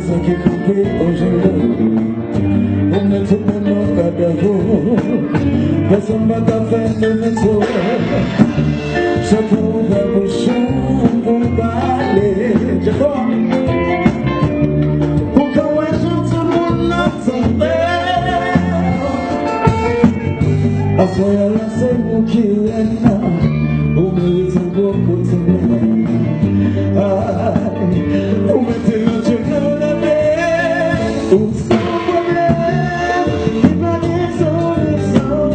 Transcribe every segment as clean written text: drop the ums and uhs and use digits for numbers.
ça qui coupé aujourd'hui. On ne te demande pas d'avoir. Personne ne va faire de métro. Chacun va boucher pour parler. Je crois. Pour qu'on voit tout le monde entendre. À ce moment-là, c'est vous qui êtes là. Vous méritez beaucoup de bien. Vous mettez le Dieu dans la paix. Sans problème, il va les solutions.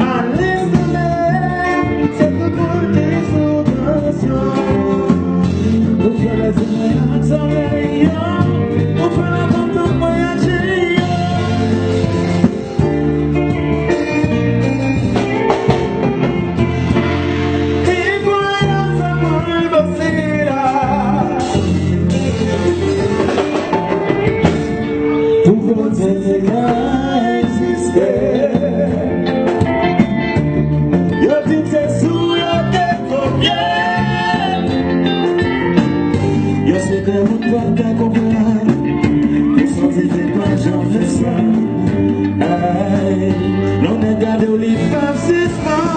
Allez, c'est le coup des solutions. Vous faites la semaine à travailler. Vous faites la vente à voyager. Non, regardez les femmes, c'est ça.